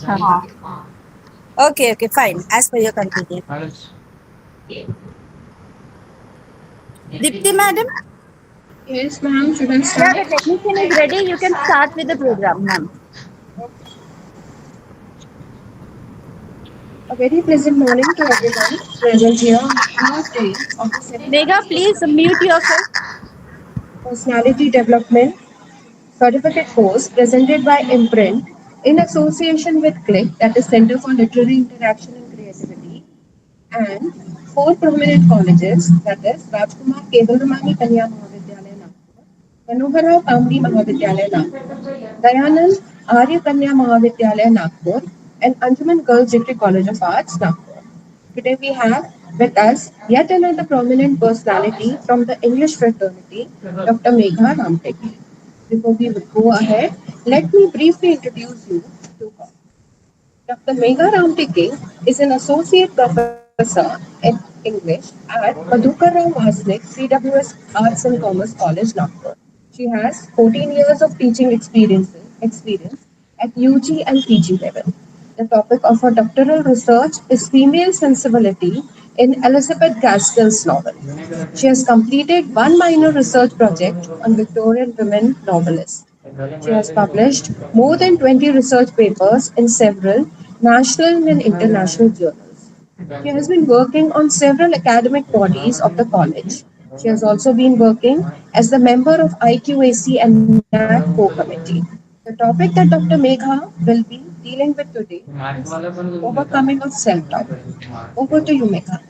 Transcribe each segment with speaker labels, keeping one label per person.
Speaker 1: हाँ. Okay, okay, fine. As per your convenience. Dipti, madam?
Speaker 2: Yes, ma'am. Should I
Speaker 1: Yeah,
Speaker 2: start?
Speaker 1: the technician is ready. You can start with the program, ma'am.
Speaker 2: A very pleasant morning to everyone present here on the third day of the
Speaker 1: Megha, please mute yourself.
Speaker 2: Personality Development Certificate course presented by Imprint in association with CLIC, that is Center for Literary Interaction and Creativity, and four prominent colleges, that is Rajkumar KEWALRAMANI Kanya Mahavidyalaya Nagpur, MANOHARRAO KAMDI Mahavidyalaya Nagpur, Dayanand ARYA Kanya Mahavidyalaya Nagpur, and Anjuman Girls Degree College of Arts Nagpur. Today we have with us yet another prominent personality from the English fraternity, Dr. Megha Ramteki. Before we go ahead, let me briefly introduce you to her. Dr. Megha Ramteki is an associate professor in English at Madhukar Rao Vasnik CWS Arts and Commerce College, Nagpur. She has 14 years of teaching experience at UG and PG level. The topic of her doctoral research is female sensibility in Elizabeth Gaskell's novel. She has completed one minor research project on Victorian women novelists. She has published more than 20 research papers in several national and international journals. She has been working on several academic bodies of the college. She has also been working as the member of IQAC and NAGPUR committee. The topic that Dr. Megha will be dealing with today is overcoming of self-doubt. Over to you, Megha.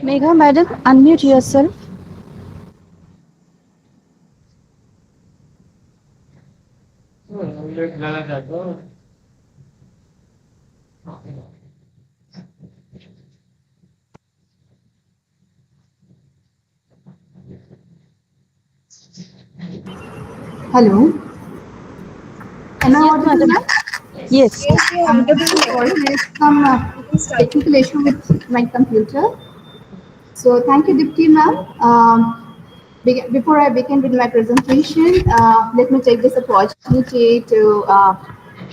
Speaker 1: Megha, madam, unmute yourself.
Speaker 3: Hello. Am I
Speaker 1: Yes,
Speaker 3: audible,
Speaker 1: madam.
Speaker 3: ma'am?
Speaker 1: Yes.
Speaker 2: Yes, you are audible.
Speaker 3: So sorry, there is some
Speaker 2: You can start.
Speaker 3: technical issue with my computer. So thank you, Dipti, ma'am. Before I begin with my presentation, let me take this opportunity to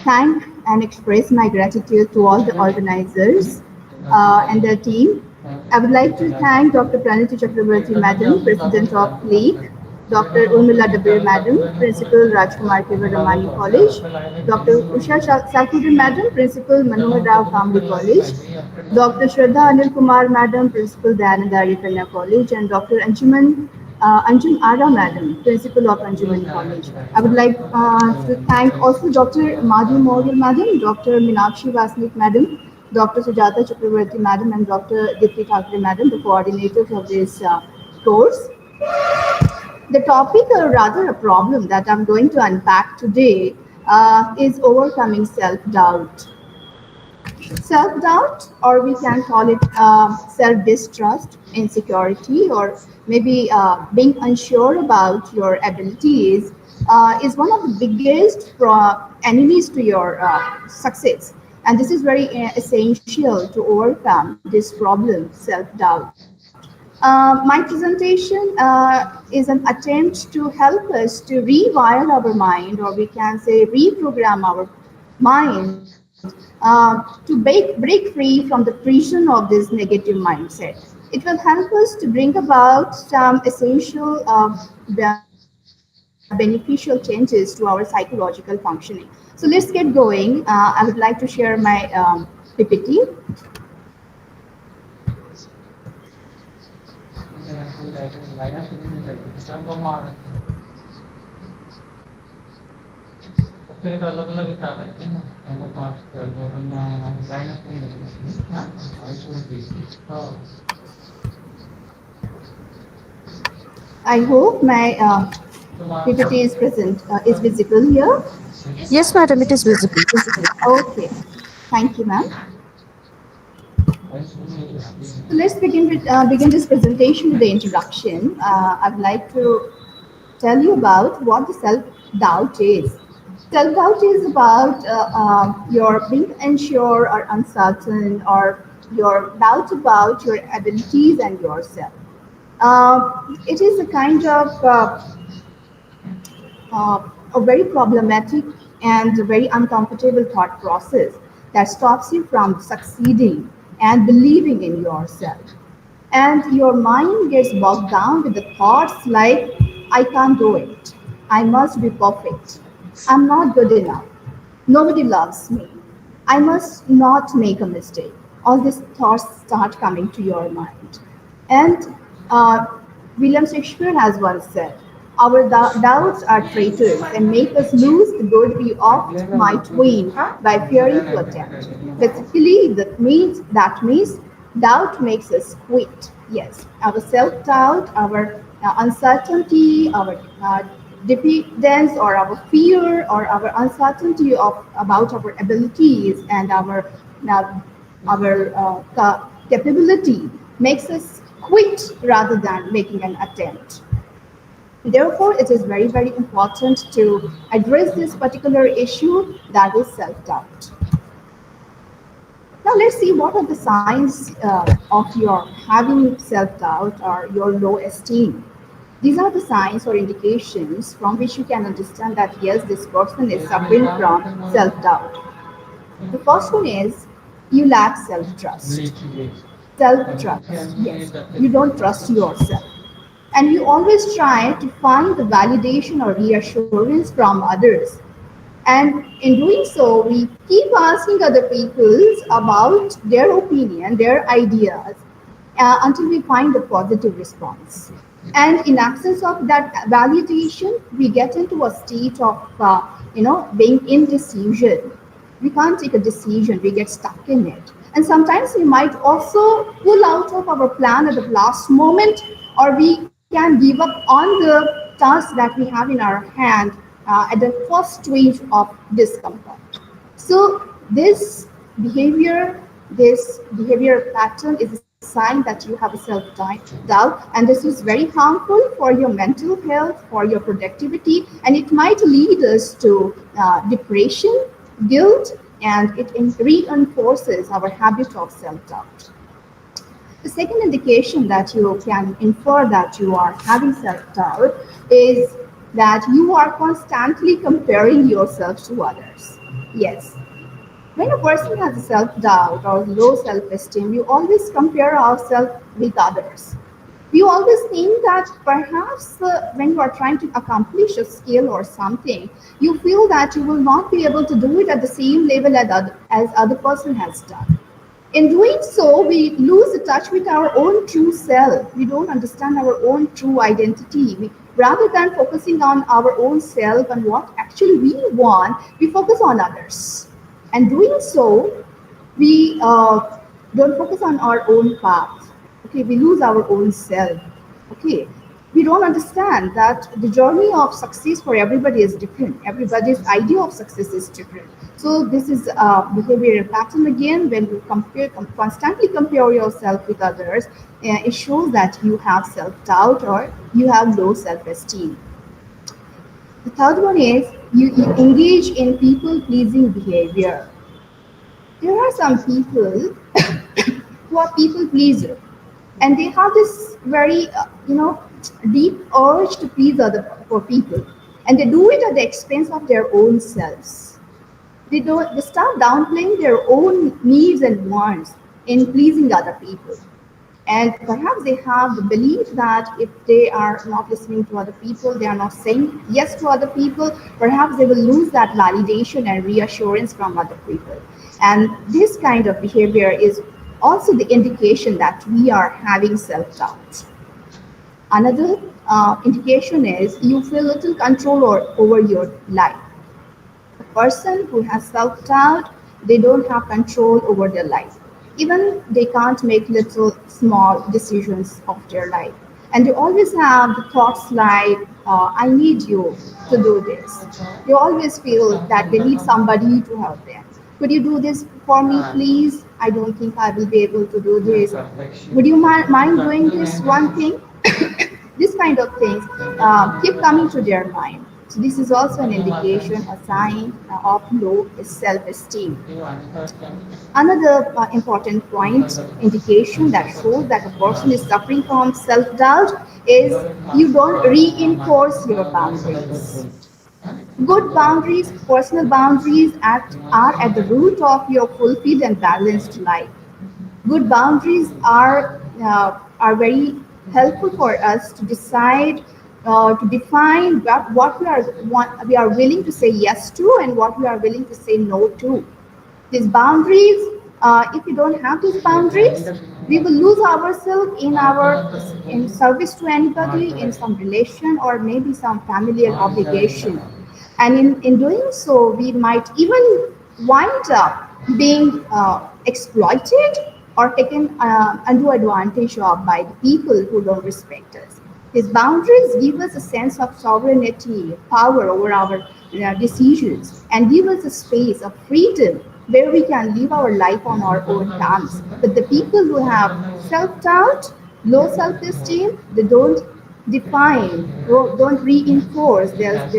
Speaker 3: thank and express my gratitude to all the organizers and their team. I would like to thank Dr. Praniti Chakraborty, Madam, President of LEAG, Dr. Urmila Dabir, Madam, Principal Rajkumar Ramani College, Dr. Usha Sakudin, Madam, Principal Manohar Rao Kamdi College, Dr. Shraddha Anil Kumar, Madam, Principal Dayanand Kanya College, and Dr. Anjum Ara, Madam, Principal of Anjuman College. I would like to thank also Dr. Madhu Moral, Madam, Dr. Minakshi Vasnik, Madam, Dr. Sujata Chakraborty, Madam, and Dr. Dipti Thakre, Madam, the coordinators of this course. The topic, or rather a problem that I'm going to unpack today, is overcoming self-doubt. Self-doubt, or we can call it self-distrust, insecurity, or maybe being unsure about your abilities, is one of the biggest enemies to your success. And this is very essential to overcome this problem, self-doubt. My presentation is an attempt to help us to rewire our mind, or we can say reprogram our mind, to break free from the prison of this negative mindset. It will help us to bring about some essential beneficial changes to our psychological functioning. So let's get going. I would like to share my PPT. I hope my PPT is present, is visible here.
Speaker 1: Yes, madam, it is visible.
Speaker 3: Okay, thank you, ma'am. So let's begin this presentation with the introduction. I'd like to tell you about what the self-doubt is. Self-doubt is about your being unsure or uncertain or your doubt about your abilities and yourself. It is a kind of a very problematic and a very uncomfortable thought process that stops you from succeeding and believing in yourself. And your mind gets bogged down with the thoughts like, I can't do it, I must be perfect, I'm not good enough, nobody loves me, I must not make a mistake. All these thoughts start coming to your mind. And uh, William Shakespeare has once said, our doubts are traitors and make us lose the good we oft might win by fearing to attempt. Basically, that means doubt makes us quit. Yes, our self-doubt, our uncertainty, our dependence, or our fear, or our uncertainty of about our abilities and uh, our capability makes us quit rather than making an attempt. Therefore, it is very, very important to address this particular issue, that is self-doubt. Now, let's see what are the signs of your having self-doubt or your low esteem. These are the signs or indications from which you can understand that yes, this person is suffering from self-doubt. The first one is you lack self-trust. Self-trust, yes, you don't trust yourself. And you always try to find the validation or reassurance from others. And in doing so, we keep asking other people about their opinion, their ideas, until we find a positive response. And in absence of that validation, we get into a state of, being indecision. We can't take a decision, we get stuck in it. And sometimes we might also pull out of our plan at the last moment, or we can give up on the task that we have in our hand at the first stage of discomfort. So this behavior pattern is a sign that you have a self-doubt, and this is very harmful for your mental health, for your productivity, and it might lead us to depression, guilt, and it reinforces our habit of self-doubt. The second indication that you can infer that you are having self-doubt is that you are constantly comparing yourself to others. Yes, when a person has a self-doubt or low self-esteem, you always compare ourselves with others. We always think that perhaps when you are trying to accomplish a skill or something, you feel that you will not be able to do it at the same level as other person has done. In doing so, we lose the touch with our own true self. We don't understand our own true identity. Rather than focusing on our own self and what actually we want, we focus on others. And doing so, we don't focus on our own path. Okay, we lose our own self. Okay, we don't understand that the journey of success for everybody is different. Everybody's idea of success is different. So this is a behavioral pattern again. When you constantly compare yourself with others, it shows that you have self-doubt or you have low self-esteem. The third one is you engage in people-pleasing behavior. There are some people who are people pleaser, and they have this very deep urge to please other for people, and they do it at the expense of their own selves. They start downplaying their own needs and wants in pleasing other people. And perhaps they have the belief that if they are not listening to other people, they are not saying yes to other people, perhaps they will lose that validation and reassurance from other people. And this kind of behavior is also the indication that we are having self-doubt. Another indication is you feel little control over your life. A person who has self-doubt, they don't have control over their life. Even they can't make little small decisions of their life. And they always have the thoughts like, I need you to do this. They always feel that they need somebody to help them. Could you do this for me, please? I don't think I will be able to do this. Would you mind doing this one thing? This kind of things keep coming to their mind. So this is also an indication, a sign of low self-esteem. Another important point, indication that shows that a person is suffering from self-doubt is you don't reinforce your boundaries. Good boundaries, personal boundaries are at the root of your fulfilled and balanced life. Good boundaries are very helpful for us to decide, to define what we are willing to say yes to and what we are willing to say no to. These boundaries, if we don't have these boundaries, we will lose ourselves in service to anybody, in some relation or maybe some familiar obligation. And in doing so, we might even wind up being exploited or taken undue advantage of by the people who don't respect us. These boundaries give us a sense of sovereignty, power over our decisions, and give us a space of freedom where we can live our life on our own terms. But the people who have self-doubt, low self-esteem, they don't define, don't reinforce their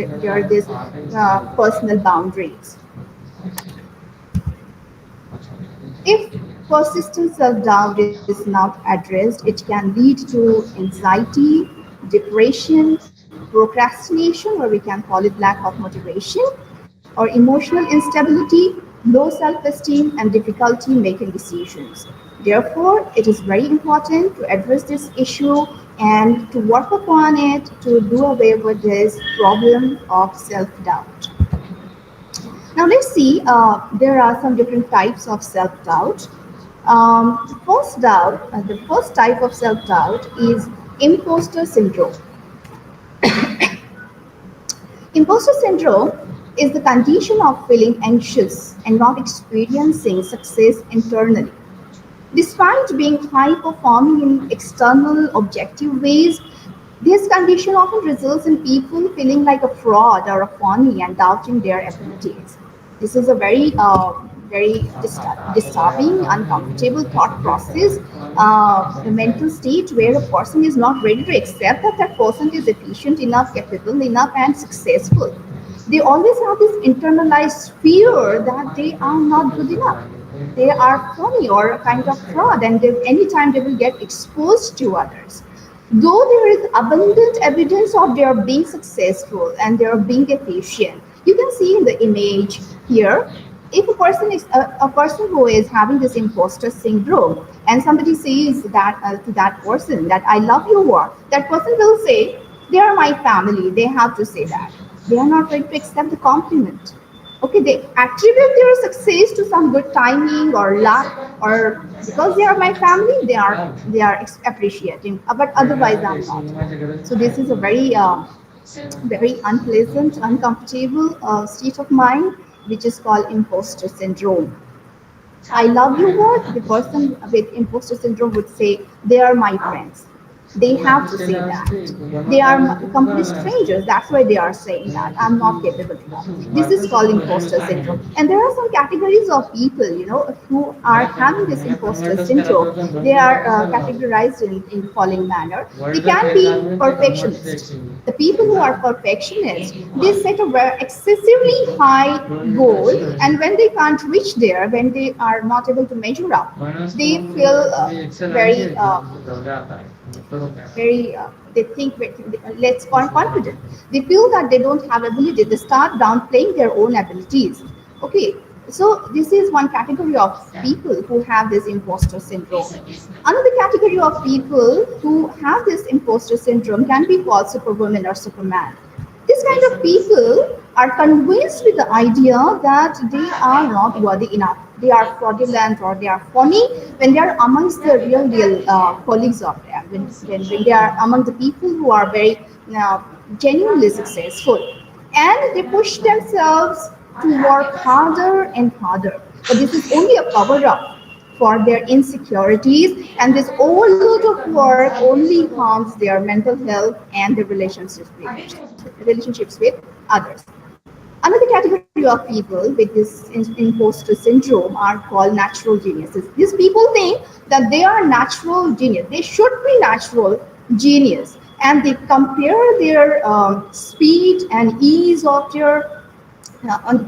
Speaker 3: personal boundaries. If persistent self-doubt is not addressed, it can lead to anxiety, depression, procrastination, or we can call it lack of motivation, or emotional instability, low self-esteem, and difficulty making decisions. Therefore, it is very important to address this issue and to work upon it to do away with this problem of self-doubt. Now let's see, there are some different types of self-doubt. The first type of self-doubt is imposter syndrome. Imposter syndrome is the condition of feeling anxious and not experiencing success internally. Despite being high performing in external objective ways, this condition often results in people feeling like a fraud or a phony and doubting their abilities. This is a very disturbing, uncomfortable thought process, a mental state where a person is not ready to accept that that person is efficient enough, capable enough, and successful. They always have this internalized fear that they are not good enough. They are phony or a kind of fraud, and anytime they will get exposed to others. Though there is abundant evidence of their being successful and their being efficient, you can see in the image here, if a person who is having this imposter syndrome, and somebody says that to that person that I love your work, that person will say, they are my family. They have to say that. They are not ready to accept the compliment. Okay, they attribute their success to some good timing or luck, or because they are my family, they are appreciating. But otherwise, I'm not. So this is a very unpleasant, uncomfortable state of mind, which is called imposter syndrome. I love your work. The person with imposter syndrome would say, they are my friends. They have to say that. They are complete strangers. That's why they are saying that. I'm not capable enough. This is called imposter syndrome. And there are some categories of people, who are having this imposter syndrome. They are categorized in the following manner. They can be perfectionists. The people who are perfectionists, they set a very excessively high goal, and when they can't reach there, when they are not able to measure up, they feel they think less confident. They feel that they don't have ability. They start downplaying their own abilities. Okay, so this is one category of people who have this imposter syndrome. Another category of people who have this imposter syndrome can be called superwoman or superman. This kind of people are convinced with the idea that they are not worthy enough. They are fraudulent or they are phony when they are amongst the real colleagues of them, when they are among the people who are very genuinely successful. And they push themselves to work harder and harder. But this is only a cover up for their insecurities, and this overload of work only harms their mental health and their relationships with others. Another category of people with this imposter syndrome are called natural geniuses. These people think that they are natural genius. They should be natural genius. and they compare their speed and ease of their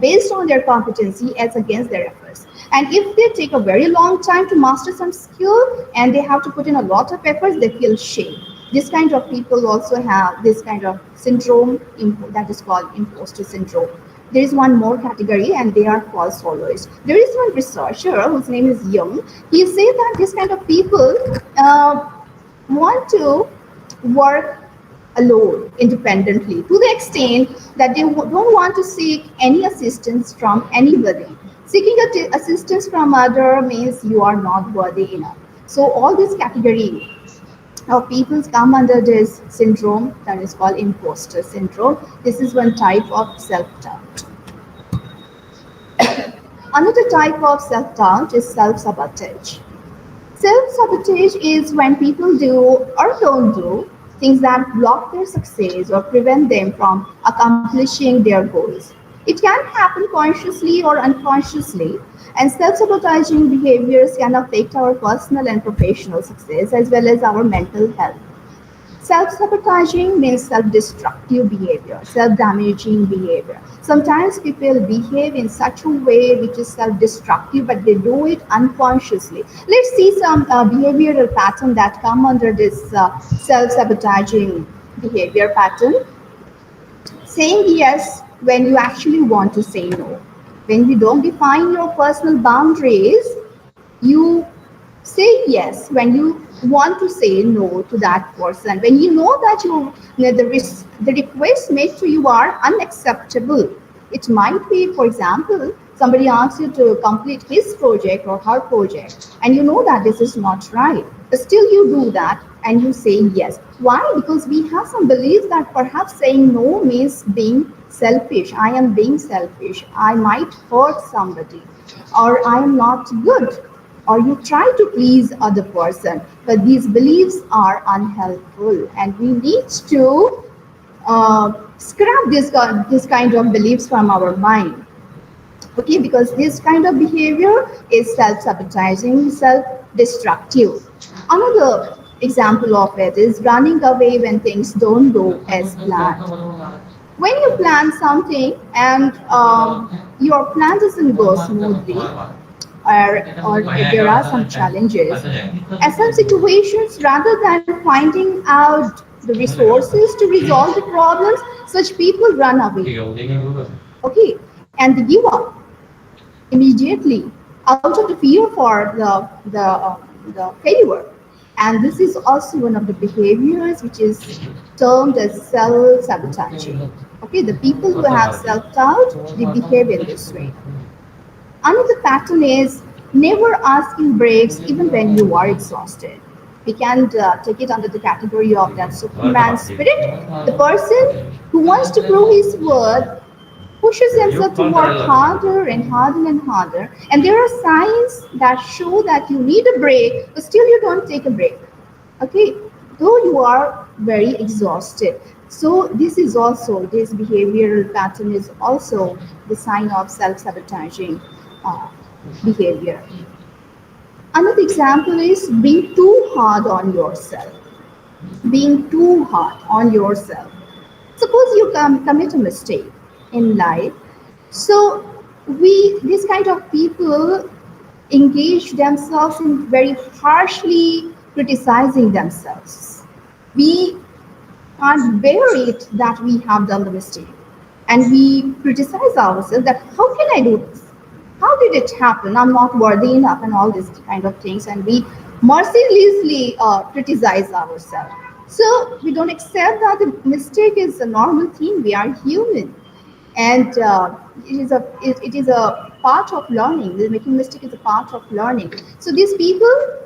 Speaker 3: based on their competency as against their efforts. And if they take a very long time to master some skill and they have to put in a lot of efforts, they feel shame. This kind of people also have this kind of syndrome that is called imposter syndrome. There is one more category, and they are false followers. There is one researcher whose name is Young. He says that this kind of people want to work alone, independently, to the extent that they don't want to seek any assistance from anybody. Seeking assistance from other means you are not worthy enough. So all this category of people come under this syndrome that is called imposter syndrome. This is one type of self-doubt. Another type of self-doubt is self-sabotage. Self-sabotage is when people do or don't do things that block their success or prevent them from accomplishing their goals. It can happen consciously or unconsciously, and self-sabotaging behaviors can affect our personal and professional success as well as our mental health. Self-sabotaging means self-destructive behavior, self-damaging behavior. Sometimes people behave in such a way which is self-destructive, but they do it unconsciously. Let's see some behavioral pattern that come under this self-sabotaging behavior pattern. Saying yes when you actually want to say no. When you don't define your personal boundaries, you say yes when you want to say no to that person. When you know that the requests made to you are unacceptable. It might be, for example, somebody asks you to complete his project or her project, and you know that this is not right. But still you do that and you say yes. Why? Because we have some beliefs that perhaps saying no means being selfish. I am being selfish. I might hurt somebody, or I am not good, or you try to please other person. But these beliefs are unhelpful, and we need to scrap this kind of beliefs from our mind. Okay, because this kind of behavior is self-sabotaging, self-destructive. Another example of it is running away when things don't go as planned. When you plan something and your plan doesn't go smoothly, or there are some challenges, in some situations, rather than finding out the resources to resolve the problems, such people run away. Okay, and they give up immediately out of the fear for the failure. And this is also one of the behaviors which is termed as self-sabotaging. Okay, the people who have self-doubt, they behave in this way. Another pattern is never asking breaks even when you are exhausted. We can take it under the category of that Superman spirit. The person who wants to prove his worth pushes himself to work harder and harder and harder. And there are signs that show that you need a break, but still you don't take a break. Okay, though you are very exhausted. So this behavioral pattern is also the sign of self-sabotaging behavior. Another example is being too hard on yourself. Being too hard on yourself. Suppose you commit a mistake in life. So these kind of people engage themselves in very harshly criticizing themselves. We can't bear it that we have done the mistake, and we criticize ourselves that how can I do this? How did it happen? I'm not worthy enough, and all these kind of things, and we mercilessly criticize ourselves. So we don't accept that the mistake is a normal thing. We are human, and it is a part of learning. The making mistake is a part of learning. So these people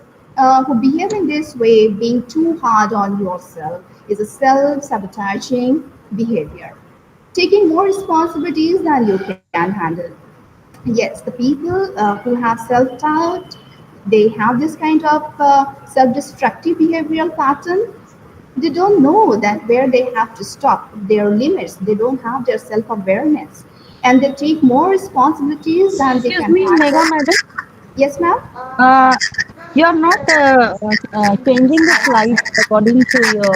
Speaker 3: who behave in this way, being too hard on yourself, is a self-sabotaging behavior. Taking more responsibilities than you can handle. Yes, the people who have self-doubt, they have this kind of self-destructive behavioral pattern. They don't know that where they have to stop, their limits. They don't have their self-awareness, and they take more responsibilities than they
Speaker 1: Excuse
Speaker 3: can
Speaker 1: me,
Speaker 3: handle.
Speaker 1: Mega Madam.
Speaker 3: Yes, ma'am.
Speaker 1: You are not changing the slides according to your.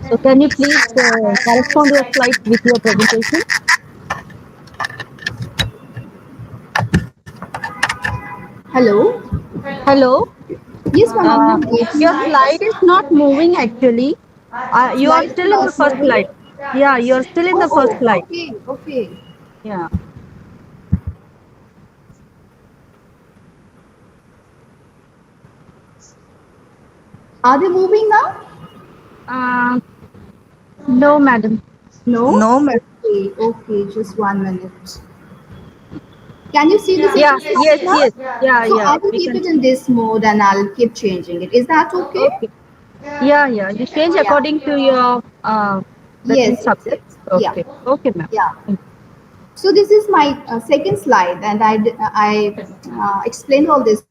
Speaker 1: So can you please correspond your slides with your presentation?
Speaker 3: Hello.
Speaker 1: Hello.
Speaker 3: Yes, ma'am. I'm on both
Speaker 1: Your slide
Speaker 3: slides.
Speaker 1: is not moving actually. You are
Speaker 3: Slide is
Speaker 1: still in the
Speaker 3: not
Speaker 1: first slide.
Speaker 3: moving.
Speaker 1: Yeah, you are still in the first
Speaker 3: Oh,
Speaker 1: slide.
Speaker 3: okay, okay.
Speaker 1: Yeah.
Speaker 3: Are they moving now?
Speaker 1: Uh, no, madam.
Speaker 3: No?
Speaker 1: No, madam.
Speaker 3: Okay, okay, just 1 minute. Can you see the
Speaker 1: Yeah.
Speaker 3: second
Speaker 1: Yes.
Speaker 3: slide now?
Speaker 1: Yes. Yeah.
Speaker 3: So
Speaker 1: Yeah.
Speaker 3: I will
Speaker 1: We
Speaker 3: keep
Speaker 1: can
Speaker 3: it in
Speaker 1: see.
Speaker 3: this mode and I'll keep changing it. Is that okay?
Speaker 1: Okay. Yeah. Yeah. You change
Speaker 3: Yeah.
Speaker 1: according to your that means
Speaker 3: Yes, yes,
Speaker 1: subject.
Speaker 3: yes. Yeah,
Speaker 1: Okay. Okay, ma'am.
Speaker 3: yeah. So this is my second slide, and I explained all this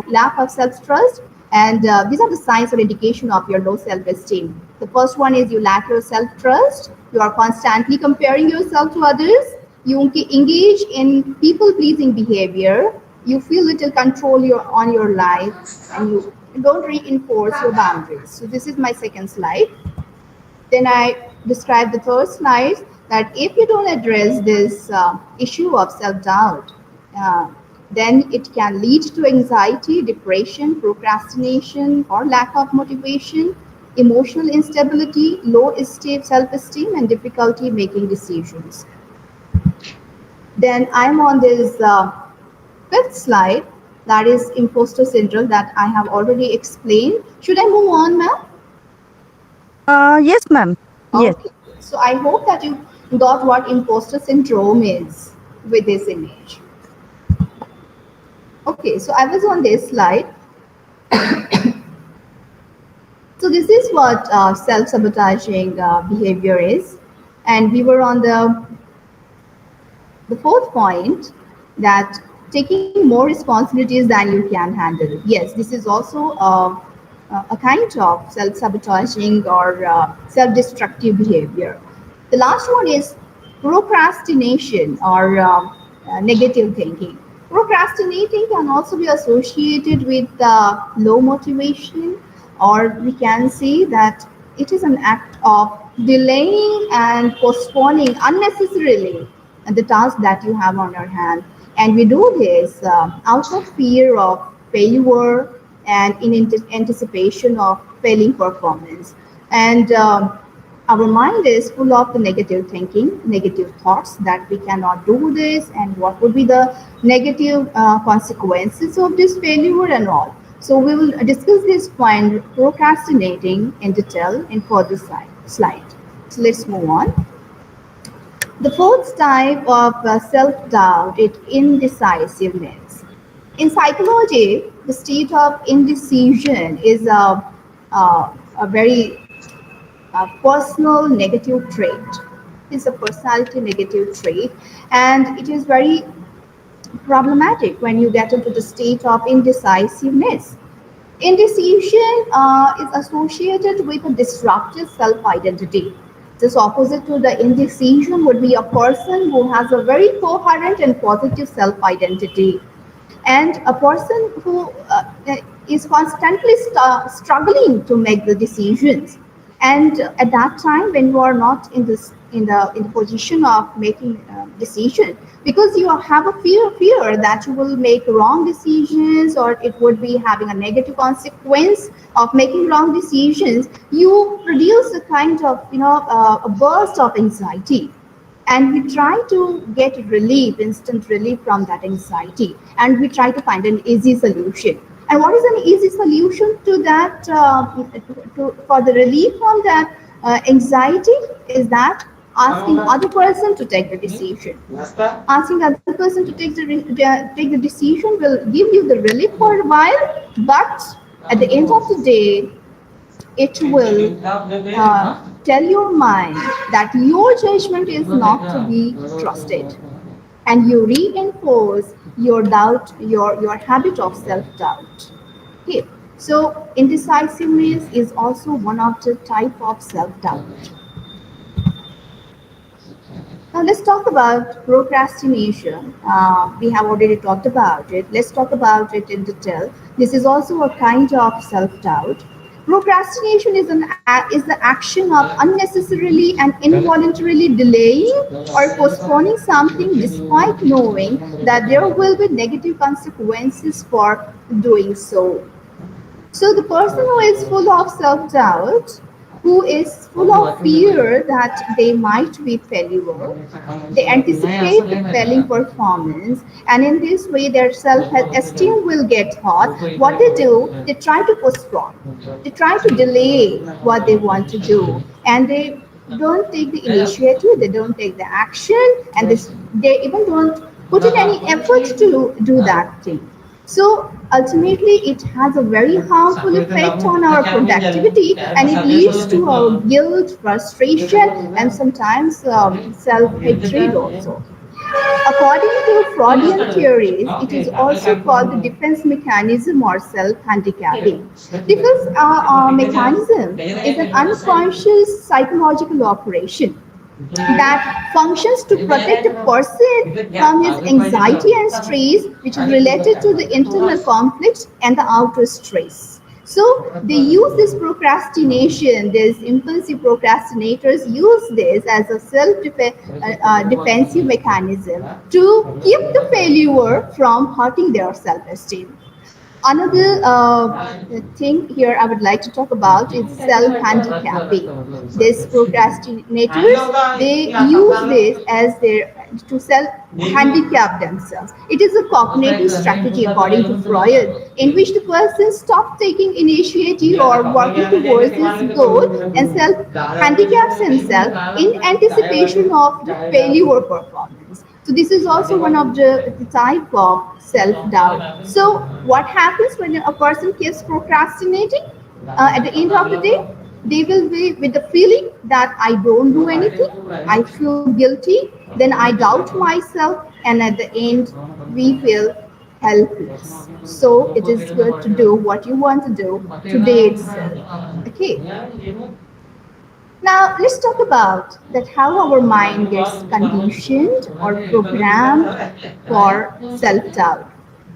Speaker 3: lack of self-trust, and these are the signs or indication of your low self-esteem. The first one is you lack your self-trust. You are constantly comparing yourself to others. You engage in people-pleasing behavior. You feel little control on your life, and you don't reinforce your boundaries. So this is my second slide. Then I describe the third slide that if you don't address this issue of self-doubt, uh, then it can lead to anxiety, depression, procrastination, or lack of motivation, emotional instability, low self-esteem, and difficulty making decisions. Then I'm on this fifth slide, that is imposter syndrome that I have already explained. Should I move on, ma'am?
Speaker 1: Yes, ma'am. Yes.
Speaker 3: Okay, so I hope that you got what imposter syndrome is with this image. Okay, so I was on this slide. So this is what self-sabotaging behavior is, and we were on the fourth point, that taking more responsibilities than you can handle. Yes, this is also a kind of self-sabotaging or self-destructive behavior. The last one is procrastination or negative thinking. Procrastinating can also be associated with low motivation, or we can say that it is an act of delaying and postponing unnecessarily the task that you have on your hand. And we do this out of fear of failure and in anticipation of failing performance. And our mind is full of the negative thinking, negative thoughts that we cannot do this, and what would be the negative consequences of this failure and all. So we will discuss this point, procrastinating, in detail in further slide. So let's move on. The fourth type of self-doubt is indecisiveness. In psychology, the state of indecision is a very personal negative trait. It's a personality negative trait, and it is very problematic when you get into the state of indecisiveness. Indecision is associated with a disruptive self identity. This opposite to the indecision would be a person who has a very coherent and positive self identity, and a person who is constantly struggling to make the decisions. And at that time, when you are not in the position of making decision, because you have a fear that you will make wrong decisions, or it would be having a negative consequence of making wrong decisions, you produce a kind of a burst of anxiety, and we try to get relief, instant relief from that anxiety, and we try to find an easy solution. And what is an easy solution to that, for the relief from that anxiety, is that asking other person to take the decision. Asking other person to take the decision will give you the relief for a while, but at the end of the day, it will tell your mind that your judgment is not to be trusted, and you reinforce your doubt, your habit of self-doubt. Okay, so indecisiveness is also one of the type of self-doubt. Now let's talk about procrastination. We have already talked about it. Let's talk about it in detail. This is also a kind of self-doubt. Procrastination is the action of unnecessarily and involuntarily delaying or postponing something despite knowing that there will be negative consequences for doing so. So the person who is full of self-doubt, who is full of fear that they might be failure, they anticipate the failing performance, and in this way their self-esteem will get hurt. What they do, they try to postpone, they try to delay what they want to do, and they don't take the initiative, they don't take the action, and they even don't put in any effort to do that thing. So ultimately, it has a very harmful effect on our productivity, and it leads to our guilt, frustration, and sometimes self-hatred also. According to Freudian theories, it is also called the defense mechanism or self-handicapping. Defense mechanism is an unconscious psychological operation that functions to protect a person from his anxiety and stress, which is related to the internal conflicts and the outer stress. So they use this procrastination, these impulsive procrastinators use this as a self-defensive mechanism to keep the failure from hurting their self-esteem. Another thing here I would like to talk about is self-handicapping. These procrastinators, they use this as their to self-handicap themselves. It is a cognitive strategy, according to Freud, in which the person stops taking initiative or working towards his goal and self-handicaps himself in anticipation of the failure performance. So this is also one of the type of self-doubt. So what happens when a person keeps procrastinating? At the end of the day, they will be with the feeling that I don't do anything, I feel guilty, then I doubt myself, and at the end, we feel helpless. So it is good to do what you want to do today itself. Okay. Now let's talk about that how our mind gets conditioned or programmed for self-doubt.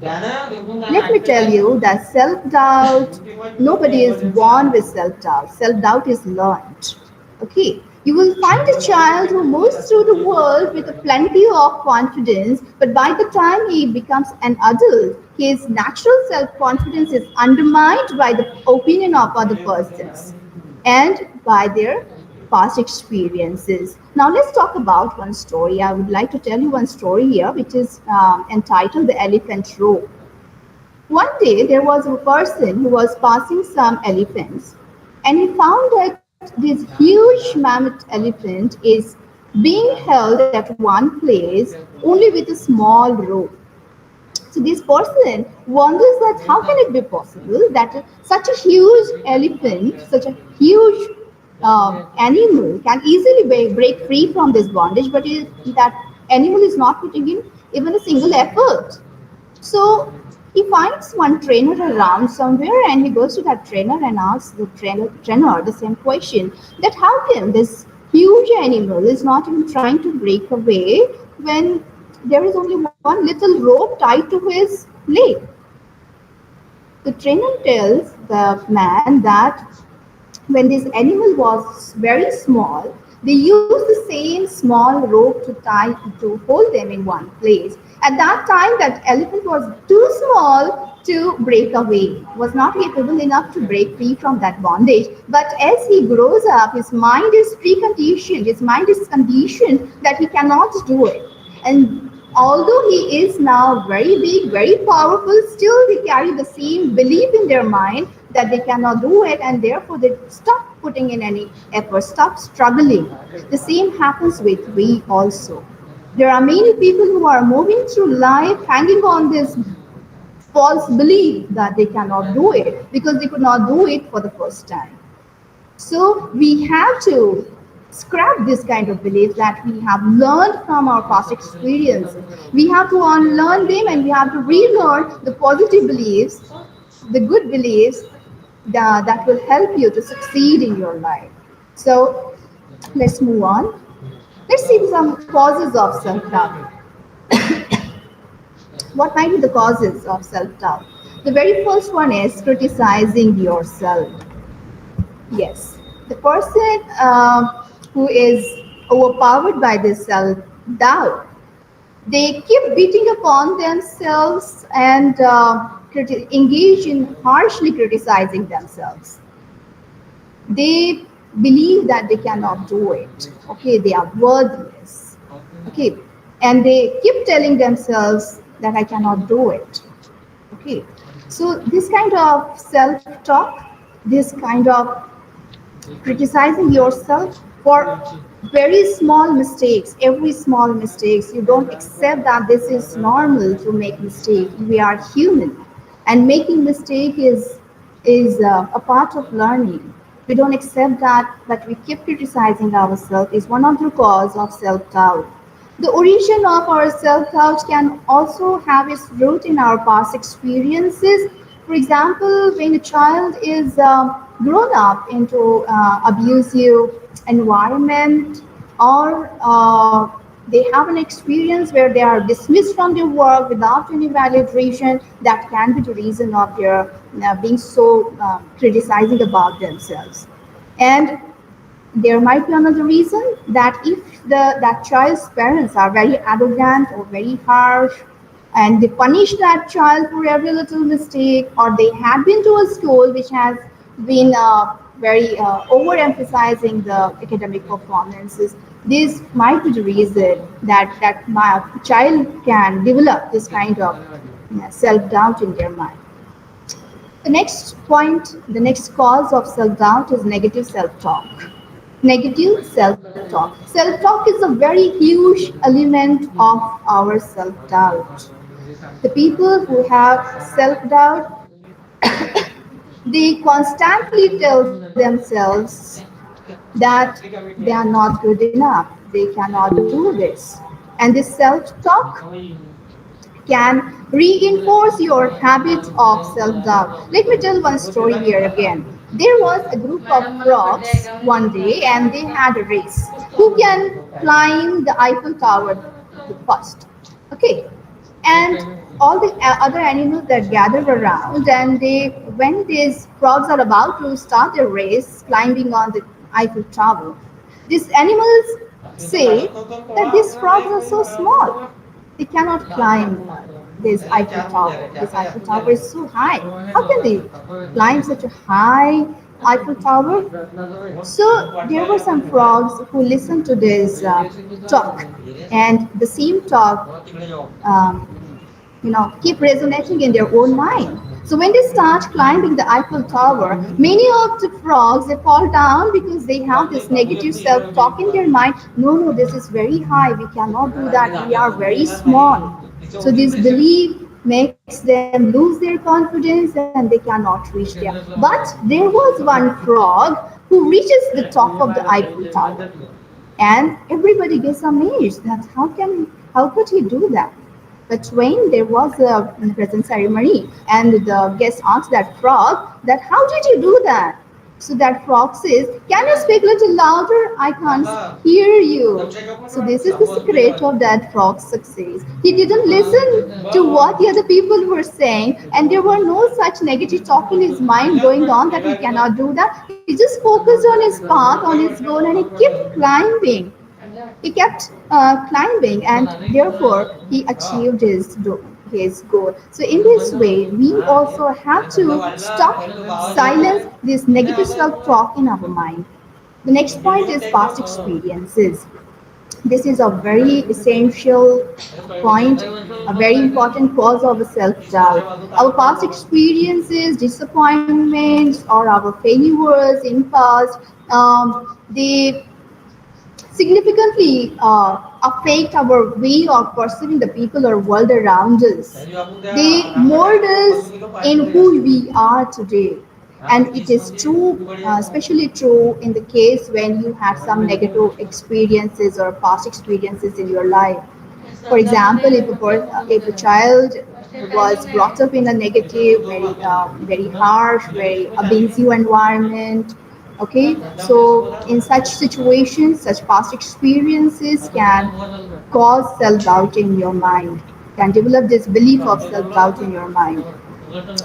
Speaker 3: Let me tell you that self-doubt, nobody is born with self-doubt. Self-doubt is learned. Okay. You will find a child who moves through the world with plenty of confidence, but by the time he becomes an adult, his natural self-confidence is undermined by the opinion of other persons and by their past experiences. Now let's talk about one story. I would like to tell you one story here, which is entitled The Elephant Row. One day there was a person who was passing some elephants, and he found that this huge mammoth elephant is being held at one place only with a small rope. So this person wonders that how can it be possible that such a huge elephant, such a huge animal can easily break free from this bondage, but that animal is not putting in even a single effort. So he finds one trainer around somewhere, and he goes to that trainer and asks the trainer the same question, that how come this huge animal is not even trying to break away when there is only one little rope tied to his leg. The trainer tells the man that when this animal was very small, they used the same small rope to hold them in one place. At that time, that elephant was too small to break away, was not capable enough to break free from that bondage. But as he grows up, his mind is preconditioned, his mind is conditioned that he cannot do it. And although he is now very big, very powerful, still they carry the same belief in their mind that they cannot do it, and therefore they stop putting in any effort, stop struggling. The same happens with we also. There are many people who are moving through life hanging on this false belief that they cannot do it because they could not do it for the first time. So we have to scrap this kind of beliefs that we have learned from our past experiences. We have to unlearn them, and we have to relearn the positive beliefs, the good beliefs that will help you to succeed in your life. So let's move on. Let's see some causes of self-doubt. What might be the causes of self-doubt? The very first one is criticizing yourself. Yes, the person who is overpowered by this self doubt, they keep beating upon themselves and engage in harshly criticizing themselves. They believe that they cannot do it. Okay, they are worthless. Okay, and they keep telling themselves that I cannot do it. Okay, so this kind of self talk, this kind of criticizing yourself for very small mistakes, every small mistakes, you don't accept that this is normal to make mistake. We are human, and making mistake is a part of learning. We don't accept that we keep criticizing ourselves is one of the cause of self doubt. The origin of our self doubt can also have its root in our past experiences. For example, when a child is grown up into abusive environment, or they have an experience where they are dismissed from their work without any valid reason, that can be the reason of their being so criticizing about themselves. And there might be another reason that if that child's parents are very arrogant or very harsh, and they punish that child for every little mistake, or they have been to a school which has been very overemphasizing the academic performances, this might be the reason that my child can develop this kind of self-doubt in their mind. The next point, the next cause of self doubt is negative self talk. Negative self talk. Self talk is a very huge element of our self doubt. The people who have self doubt, they constantly tell themselves that they are not good enough, they cannot do this. And this self talk can reinforce your habit of self doubt. Let me tell one story here again. There was a group of frogs one day and they had a race. Who can climb the Eiffel Tower first? Okay. And all the other animals that gathered around, and they, when these frogs are about to start their race climbing on the Eiffel Tower, these animals say that these frogs are so small, they cannot climb this Eiffel Tower. This Eiffel Tower is so high. How can they climb such a high Eiffel Tower? So there were some frogs who listened to this talk, and the same talk um, keep resonating in their own mind. So when they start climbing the Eiffel Tower, many of the frogs, they fall down because they have this negative self-talk in their mind. No, no, this is very high, we cannot do that, we are very small. So this belief makes them lose their confidence and they cannot reach there. But there was one frog who reaches the top of the Eiffel Tower, and everybody gets amazed that how could he do that? But when there was a present ceremony and the guest asked that frog that how did you do that? So that frog says, can you speak a little louder? I can't hear you. So this is the secret of that frog's success. He didn't listen to what the other people were saying, and there were no such negative talk in his mind going on that he cannot do that. He just focused on his path, on his goal, and he kept climbing. He kept climbing, and therefore he achieved his goal. So in this way, we also have to stop, silence this negative self-talk in our mind. The next point is past experiences. This is a very essential point, a very important cause of self-doubt. Our past experiences, disappointments, or our failures in past, they significantly affect our way of perceiving the people or world around us. They mold us in who we are today. And it is true, especially true in the case when you had some negative experiences or past experiences in your life. For example, if a child was brought up in a negative, very harsh, very abusive environment, okay, so in such situations, such past experiences can cause self doubt in your mind, can develop this belief of self doubt in your mind.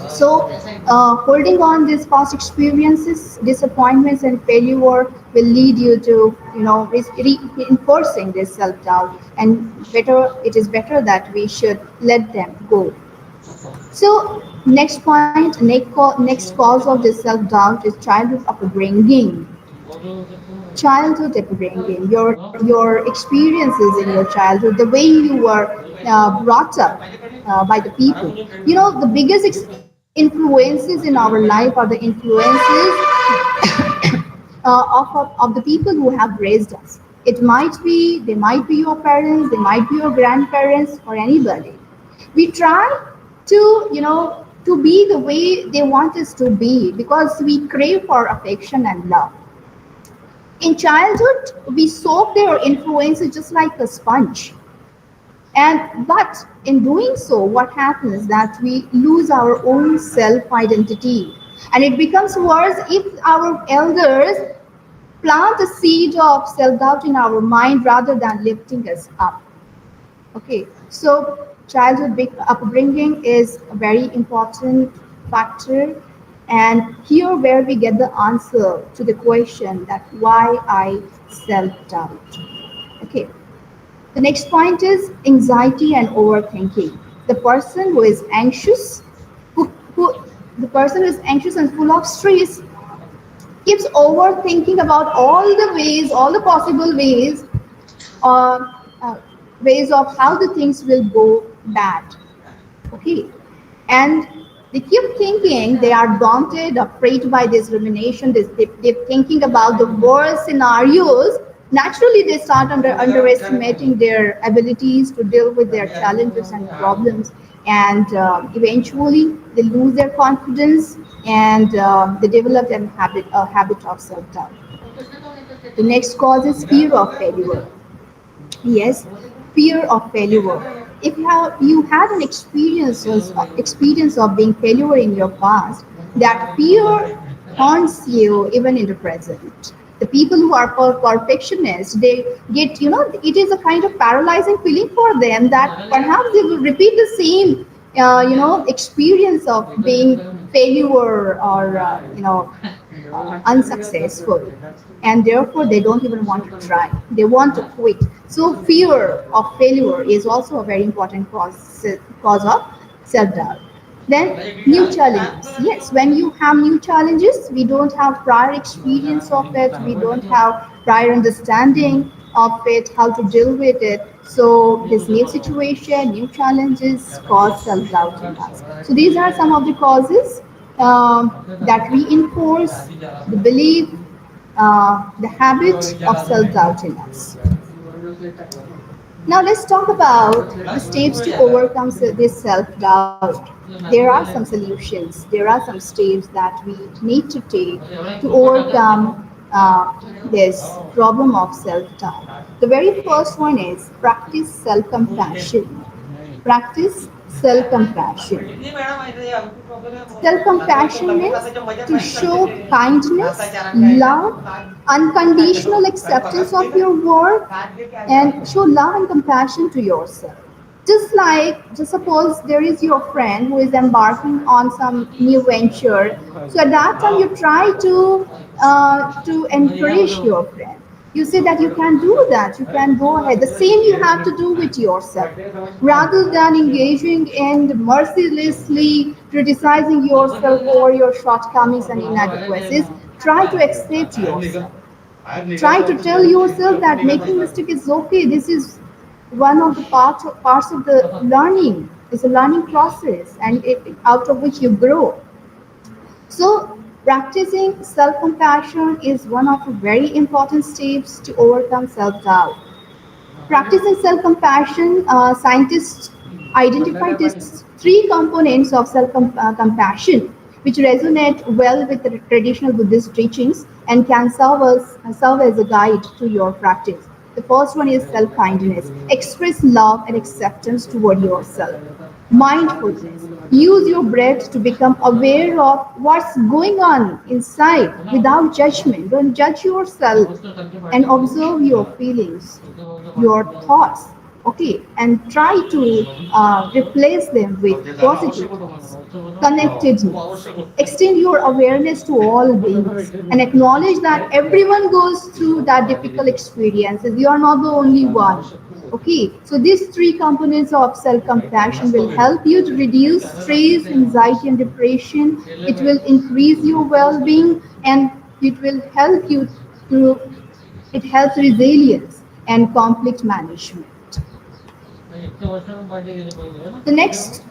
Speaker 3: So, holding on these past experiences, disappointments, and failure will lead you to, reinforcing this self-doubt. And better, it is better that we should let them go. So, next point, next cause of this self-doubt is childhood upbringing. Childhood upbringing, your experiences in your childhood, the way you were brought up by the people. The biggest influences in our life are the influences of the people who have raised us. They might be your parents, they might be your grandparents, or anybody. We try to be the way they want us to be because we crave for affection and love. In childhood, we soak their influences just like a sponge. And but in doing so, what happens is that we lose our own self-identity. And it becomes worse if our elders plant a seed of self-doubt in our mind rather than lifting us up. Okay, so childhood upbringing is a very important factor, and here where we get the answer to the question that why I self-doubt. Okay, the next point is anxiety and overthinking. The person who is anxious, who the person who is anxious and full of stress keeps overthinking about all the ways, all the possible ways, uh, uh, ways of how the things will go bad. Okay, and they keep thinking, they are daunted, afraid by this rumination. They're thinking about the worst scenarios. Naturally, they start underestimating their abilities to deal with their challenges and problems, and eventually they lose their confidence, and they develop a habit of self-doubt. The next cause is fear of failure. Yes, fear of failure. If you had an experience of being failure in your past, that fear haunts you even in the present. The people who are perfectionists, they get, it is a kind of paralyzing feeling for them that perhaps they will repeat the same experience of being failure or unsuccessful, and therefore they don't even want to try, they want to quit. So fear of failure is also a very important cause of self-doubt. Then new challenges. Yes, when you have new challenges, we don't have prior experience of it, we don't have prior understanding of it, how to deal with it. So this new situation, new challenges cause self-doubt in us. So these are some of the causes that reinforce the belief, the habit of self-doubt in us. Now let's talk about the steps to overcome this self-doubt. There are some solutions, there are some steps that we need to take to overcome this problem of self-doubt. The very first one is practice self-compassion. Practice self-compassion. Self-compassion means to show kindness, love, unconditional acceptance of your work, and show love and compassion to yourself. Just suppose there is your friend who is embarking on some new venture. So at that time, you try to encourage your friend. You say that you can do that, you can go ahead. The same you have to do with yourself. Rather than engaging in mercilessly criticizing yourself for your shortcomings and inadequacies, try to accept yourself. Try to tell yourself that making mistake is okay. This is one of the parts of the learning. It's a learning process, and out of which you grow. So, practicing self compassion is one of the very important steps to overcome self doubt. Practicing self compassion, scientists identified these three components of self compassion, which resonate well with the traditional Buddhist teachings and can serve as a guide to your practice. The first one is self kindness. Express love and acceptance toward yourself. Mindfulness. Use your breath to become aware of what's going on inside without judgment. Don't judge yourself and observe your feelings, your thoughts, Okay, and try to replace them with positive thoughts, connectedness. Extend your awareness to all beings and acknowledge that everyone goes through that difficult experiences. You are not the only one. Okay, so these three components of self-compassion will help you to reduce stress, anxiety, and depression. It will increase your well-being, and it will help you to, it helps resilience and conflict management. The next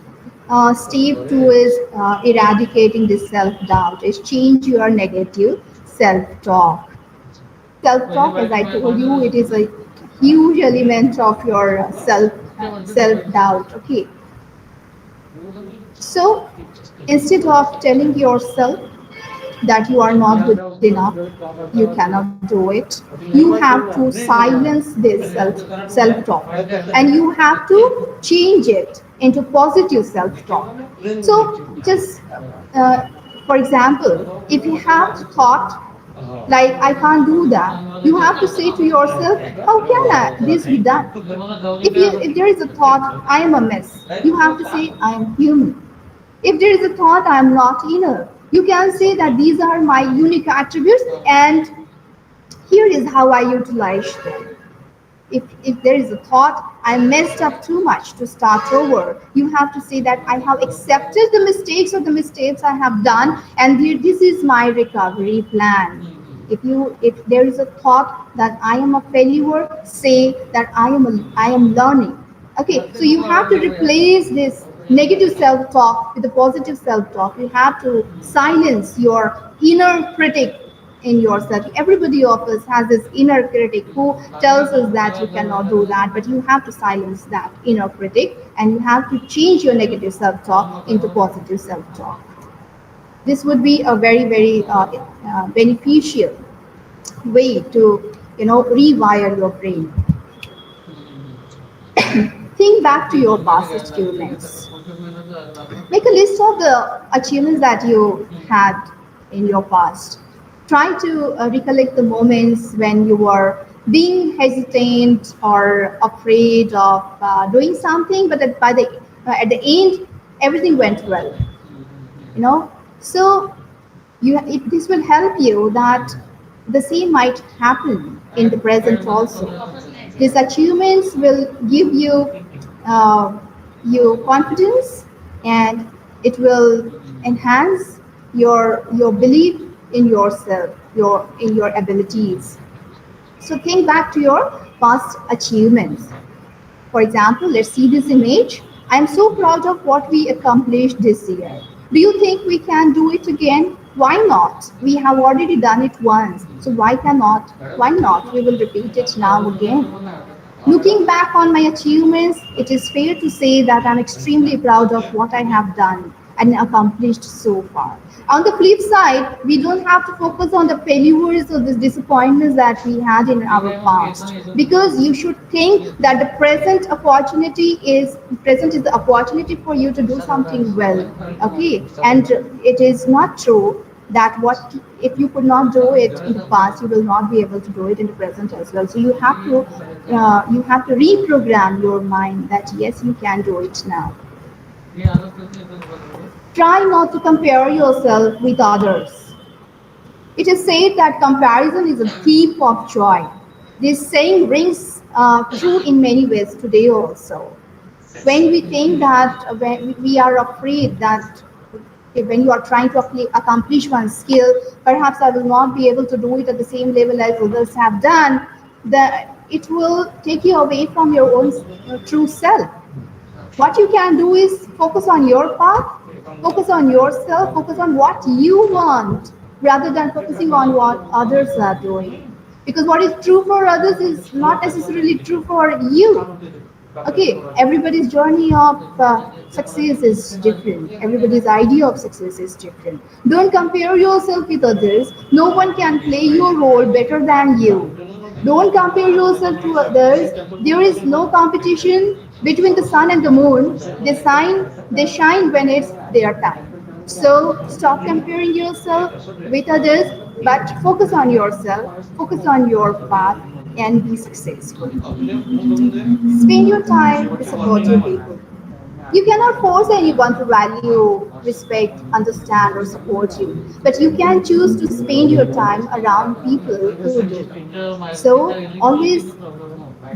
Speaker 3: step two is eradicating this self-doubt, is change your negative self-talk. Self-talk, as I told you, it is a huge element of your self-doubt. Okay, so instead of telling yourself that you are not good enough, you cannot do it, you have to silence this self-talk, and you have to change it into positive self-talk. So just for example, if you have thought like I can't do that, you have to say to yourself, how can this be done? If there is a thought, I am a mess, you have to say, I am human. If there is a thought, I am not enough, you can say that these are my unique attributes, and here is how I utilize them. If there is a thought, I messed up too much to start over, you have to say that I have accepted the mistakes or the mistakes I have done, and this is my recovery plan. If there is a thought that I am a failure, say that I am learning. Okay, so you have to replace this negative self-talk with a positive self-talk. You have to silence your inner critic in yourself. Everybody of us has this inner critic who tells us that you cannot do that, but you have to silence that inner critic, and you have to change your negative self-talk into positive self-talk. This would be a very beneficial way to rewire your brain. Think back to your past achievements. Make a list of the achievements that you had in your past. Try to recollect the moments when you were being hesitant or afraid of doing something, but at the end, everything went well. So this will help you that the same might happen in the present also. These achievements will give uh, you confidence, and it will enhance your belief in yourself, in your abilities. So think back to your past achievements. For example, let's see this image. I am so proud of what we accomplished this year. Do you think we can do it again? Why not? We have already done it once. So why cannot? Why not? We will repeat it now again. Looking back on my achievements, it is fair to say that I'm extremely proud of what I have done and accomplished so far. On the flip side, we don't have to focus on the failures or the disappointments that we had in our past, because you should think that the present is the opportunity for you to do something well. Okay, and it is not true that what if you could not do it in the past, you will not be able to do it in the present as well. So you have to reprogram your mind that yes, you can do it now. Try not to compare yourself with others. It is said that comparison is a thief of joy. This saying rings true in many ways today also. When we think that, when we are afraid that when you are trying to accomplish one skill, perhaps I will not be able to do it at the same level as others have done, that it will take you away from your own true self. What you can do is focus on your path, focus on yourself, focus on what you want, rather than focusing on what others are doing. Because what is true for others is not necessarily true for you. Okay, everybody's journey of success is different. Everybody's idea of success is different. Don't compare yourself with others. No one can play your role better than you. Don't compare yourself to others. There is no competition between the sun and the moon. They shine when it's their time. So stop comparing yourself with others, but focus on yourself, focus on your path, and be successful. Spend your time with supportive people. You cannot force anyone to value, respect, understand, or support you, but you can choose to spend your time around people who do. So always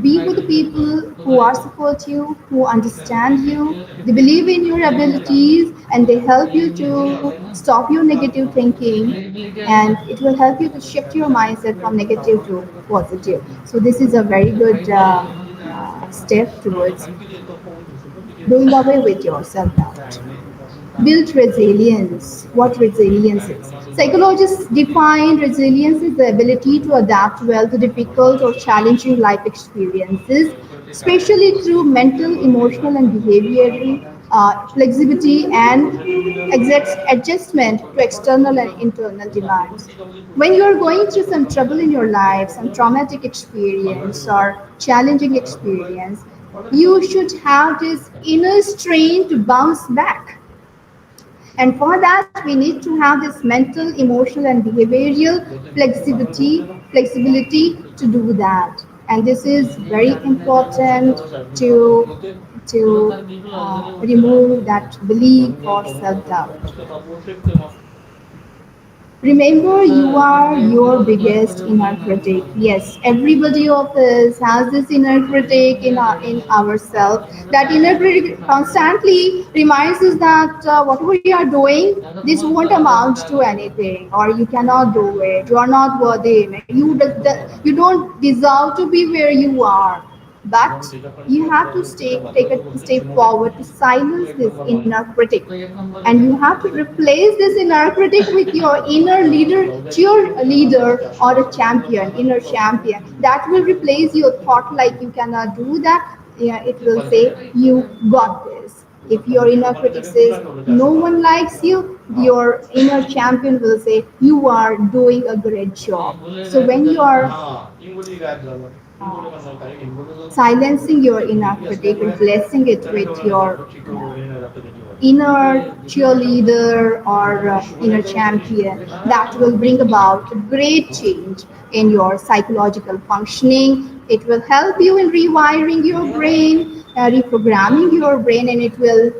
Speaker 3: be with the people who are support you, who understand you, they believe in your abilities, and they help you to stop your negative thinking, and it will help you to shift your mindset from negative to positive. So this is a very good step towards doing away with your self-doubt. Build resilience. What resilience is? Psychologists define resilience as the ability to adapt well to difficult or challenging life experiences, especially through mental, emotional, and behavioral flexibility and adjustment to external and internal demands. When you are going through some trouble in your life, some traumatic experience or challenging experience, you should have this inner strength to bounce back, and for that, we need to have this mental, emotional, and behavioral flexibility to do that. And this is very important to remove that belief or self doubt. Remember, you are your biggest inner critic. Yes, everybody of us has this inner critic in ourselves. That inner critic constantly reminds us that whatever you are doing, this won't amount to anything, or you cannot do it. You are not worthy. You don't deserve to be where you are. But you have to take a step forward to silence this inner critic, and you have to replace this inner critic with your inner leader, cheerleader, or a champion, inner champion. That will replace your thought like you cannot do that. Yeah, it will say you got this. If your inner critic says no one likes you, your inner champion will say you are doing a great job. So when you are silencing your inner critic, replacing it with your inner cheerleader or inner champion, that will bring about a great change in your psychological functioning. It will help you in rewiring your brain, reprogramming your brain, and it will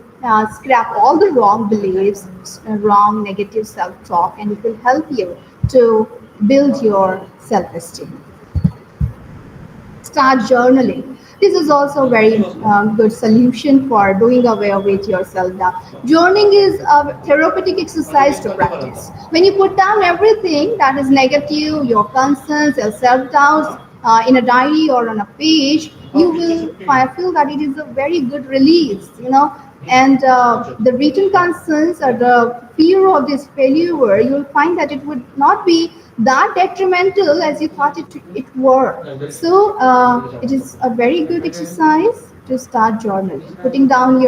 Speaker 3: scrap all the wrong beliefs, wrong negative self-talk, and it will help you to build your self-esteem. Start journaling. This is also a very good solution for doing away with your self-doubt. Journaling is a therapeutic exercise to practice. When you put down everything that is negative, your concerns, your self-doubts, in a diary or on a page, you will feel that it is a very good release, and the written concerns or the fear of this failure, you will find that it would not be that detrimental as you thought it were. So it is a very good exercise to start journaling, putting down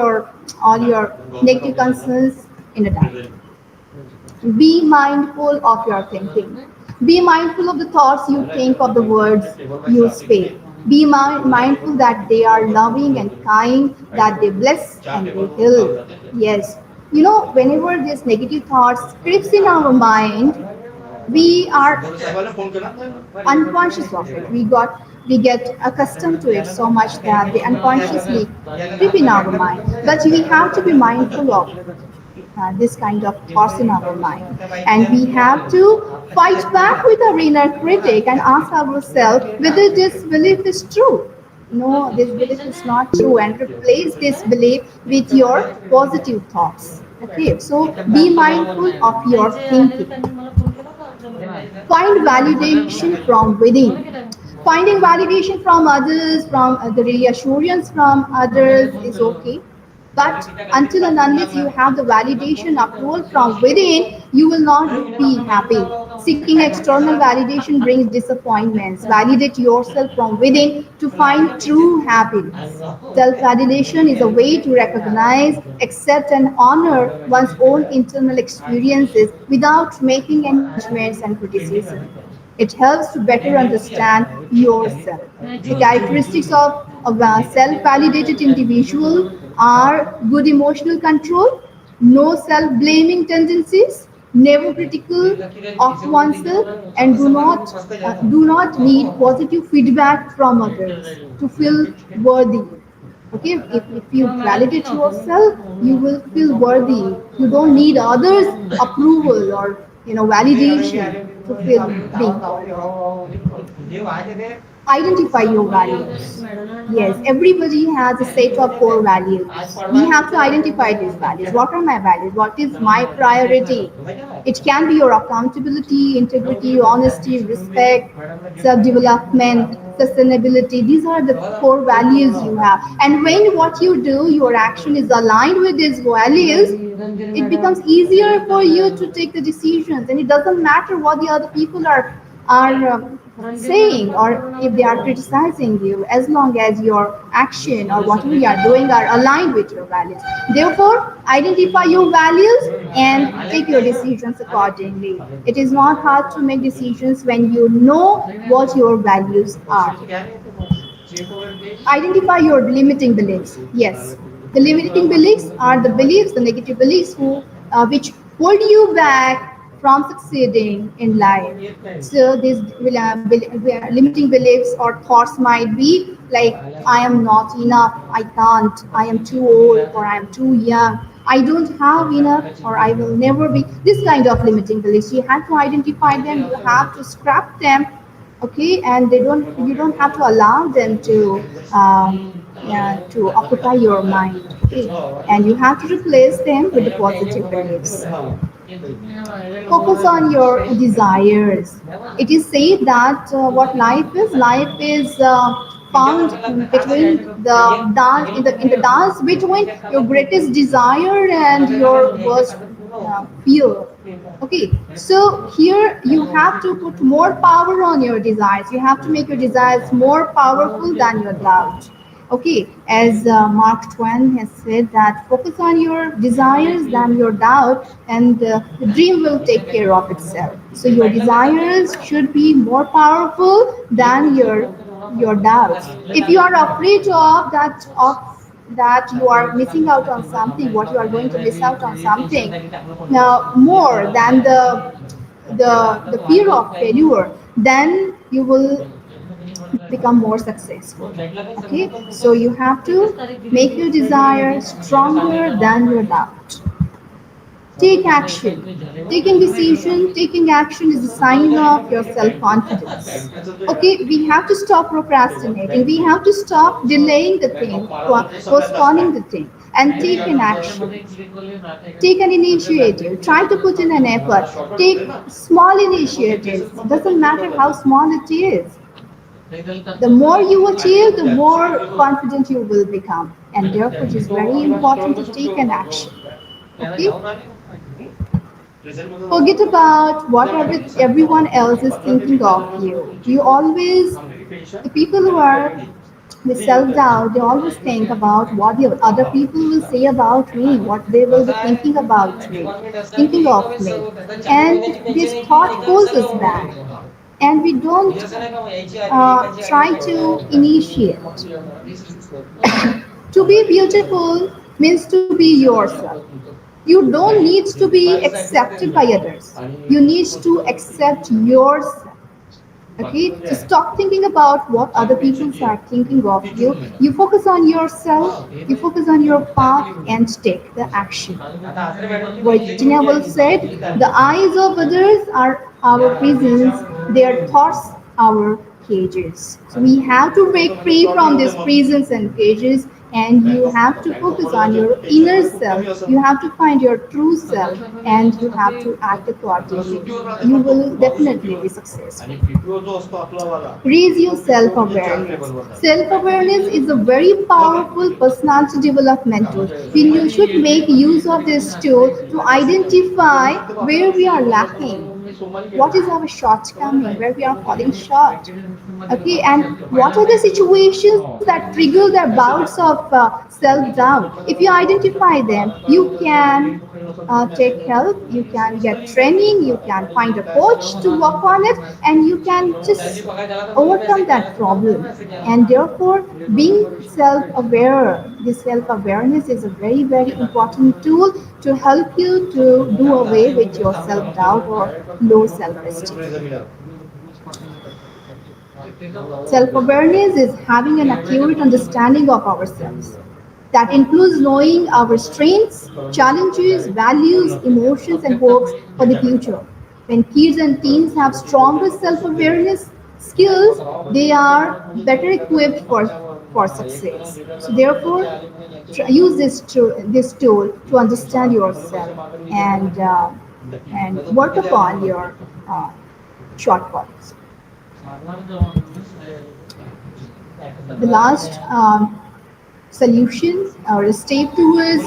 Speaker 3: all your negative concerns in a diary. Be mindful of your thinking. Be mindful of the thoughts you think, of the words you speak. Be mindful that they are loving and kind, that they bless and they heal. Yes. Whenever these negative thoughts creeps in our mind, we are unconscious of it. We get accustomed to it so much that they unconsciously creep in our mind. But we have to be mindful of this kind of thoughts in our mind, and we have to fight back with our inner critic and ask ourselves whether this belief is true. No, this belief is not true, and replace this belief with your positive thoughts. Okay, so be mindful of your thinking. Find validation from within. Finding validation from others, from the reassurance from others is okay. But until and unless you have the validation approval from within, you will not be happy. Seeking external validation brings disappointments. Validate yourself from within to find true happiness. Self validation is a way to recognize, accept, and honor one's own internal experiences without making any judgments and criticism. It helps to better understand yourself. The characteristics of a self-validated individual are good emotional control, no self-blaming tendencies, never critical of oneself, and do not need positive feedback from others to feel worthy. Okay, if you validate yourself, you will feel worthy. You don't need others approval or validation to feel being worthy. Identify your values. Yes, everybody has a set of core values. We have to identify these values. What are my values? What is my priority? It can be your accountability, integrity, honesty, respect, self development, sustainability. These are the core values you have. And when what you do, your action is aligned with these values, it becomes easier for you to take the decisions. And it doesn't matter what the other people are saying or if they are criticizing you, as long as your action or whatever you are doing are aligned with your values. Therefore, identify your values and take your decisions accordingly. It is not hard to make decisions when you know what your values are. Identify your limiting beliefs. Yes, the limiting beliefs are the beliefs, the negative beliefs which hold you back from succeeding in life. So these limiting beliefs or thoughts might be like, I am not enough, I can't, I am too old, or I am too young, I don't have enough, or I will never be. This kind of limiting beliefs, you have to identify them, you have to scrap them. Okay, and you don't have to allow them to occupy your mind. Okay, and you have to replace them with the positive beliefs. Focus on your desires. It is said that what life is found between the dance in the dance between your greatest desire and your worst fear. Okay, so here you have to put more power on your desires. You have to make your desires more powerful than your doubt. Okay, as Mark Twain has said that focus on your desires than your doubt, and the dream will take care of itself. So your desires should be more powerful than your doubts. If you are afraid of that you are missing out on something, what you are going to miss out on something, now more than the fear of failure, then you will become more successful. Okay, so you have to make your desire stronger than your doubt. Take action. Taking action is a sign of your self confidence. Okay, we have to stop procrastinating. We have to stop delaying the thing, postponing the thing, and take an action. Take an initiative. Try to put in an effort. Take small initiatives. Doesn't matter how small it is. The more you achieve, the more confident you will become. And therefore, it is very important to take an action. Okay? Forget about what everyone else is thinking of you. The people who are with self-doubt, they always think about what the other people will say about me, what they will be thinking of me. And this thought pulls us back. And we don't try to initiate. To be beautiful means to be yourself. You don't need to be accepted by others. You need to accept yourself. Okay, so stop thinking about what other people are thinking of you. You focus on yourself, you focus on your path, and take the action. Virginia Woolf said, the eyes of others are our prisons, their thoughts our cages. So we have to break free from these prisons and cages, and you have to focus on your inner self. You have to find your true self, and you have to act accordingly. You will definitely be successful. Raise your self-awareness. Self-awareness is a very powerful personality development tool. You should make use of this tool to identify where we are lacking, what is our shortcoming, where we are falling short. Okay, and what are the situations that trigger the bouts of self-doubt. If you identify them, you can take help, you can get training, you can find a coach to work on it, and you can just overcome that problem. And therefore, being self-aware, this self-awareness is a very, very important tool to help you to do away with your self-doubt or low self-esteem. Self awareness is having an accurate understanding of ourselves. That includes knowing our strengths, challenges, values, emotions, and hopes for the future. When kids and teens have stronger self awareness skills, they are better equipped for success. So, therefore, use this tool to understand yourself and work upon your uh, shortfalls. The last solution or a step towards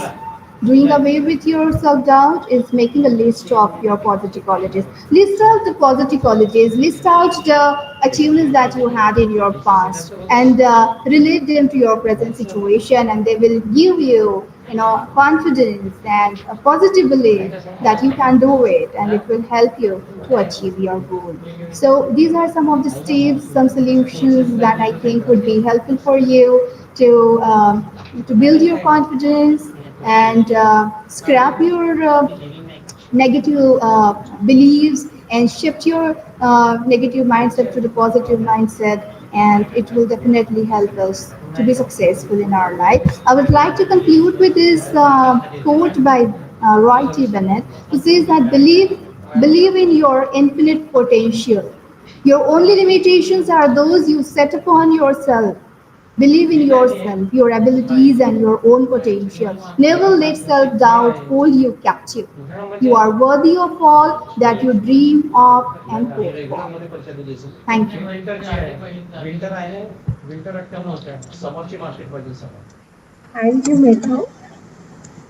Speaker 3: doing away with your self-doubt is making a list of your positive qualities. List out the positive qualities, list out the achievements that you had in your past, and relate them to your present situation, and they will give you, confidence and a positive belief that you can do it, and it will help you to achieve your goal. So these are some of the steps, some solutions that I think would be helpful for you to build your confidence and scrap your negative beliefs and shift your negative mindset to the positive mindset, and it will definitely help us to be successful in our life. I would like to conclude with this quote by Roy T. Bennett, who says that believe in your infinite potential. Your only limitations are those you set upon yourself. Believe in yourself, your abilities, and your own potential. Never let self doubt hold you captive. You are worthy of all that you dream of and hope for. Thank you.
Speaker 2: Thank you, Megha.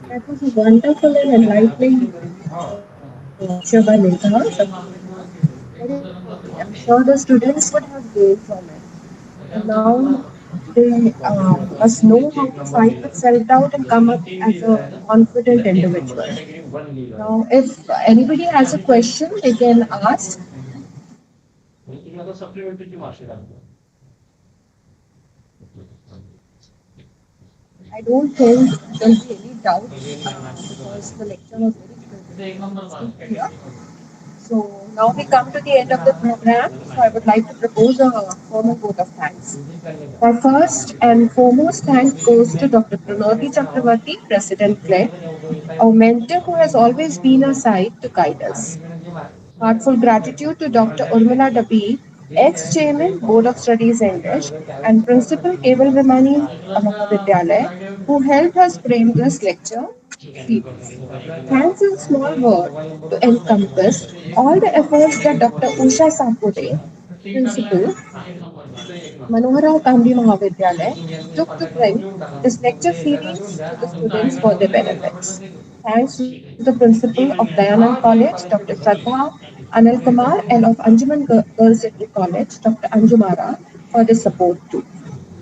Speaker 2: That was a wonderful and enlightening lecture by Megha. Very interesting. I'm sure the students would have gained from it. And now they must know how to fight with self doubt and come up as a confident individual. Now, if anybody has a question, they can ask. I don't think there'll be any doubt because the lecture was very crystal clear. So now we come to the end of the program. So I would like to propose a formal vote of thanks. My first and foremost thanks goes to Dr. Pranoti Chakravarti, President Click, our mentor who has always been our side to guide us. Heartfelt gratitude to Dr. Urmila Dabi, ex-chairman, Board of Studies English, and Principal KEWALRAMANI Mahavidyalaya, who helped us frame this lecture series. Thanks is a small word to encompass all the efforts that Dr. Usha Sapode, Principal, MANOHARRAO KAMDI took to bring this lecture series to the students for their benefits. Thanks to the principal of Dayanand College, Dr. Shraddha Anil Kumar, and of Anjuman Girls Degree College, Dr. Anjumara, for their support too.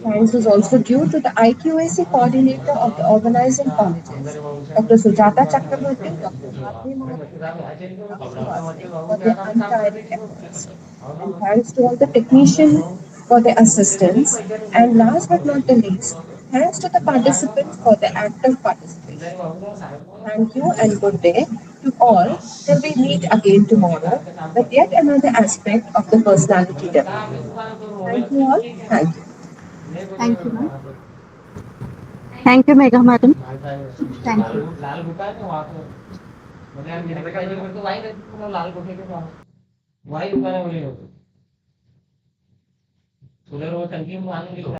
Speaker 2: Thanks is also due to the IQAC coordinator of the organizing colleges, Dr. Sujata Chakraborty, Dr. Madhvi Mohanty, and Dr. Srivastava for their untiring efforts. And thanks to all the technicians for their assistance. And last but not the least, thanks to the participants for their active participation. Thank you and good day to all till we meet again tomorrow with yet another aspect of the personality development. Thank you all. Thank you.
Speaker 3: Thank you, ma'am.
Speaker 1: Thank you, Megha Madam.
Speaker 3: Thank you.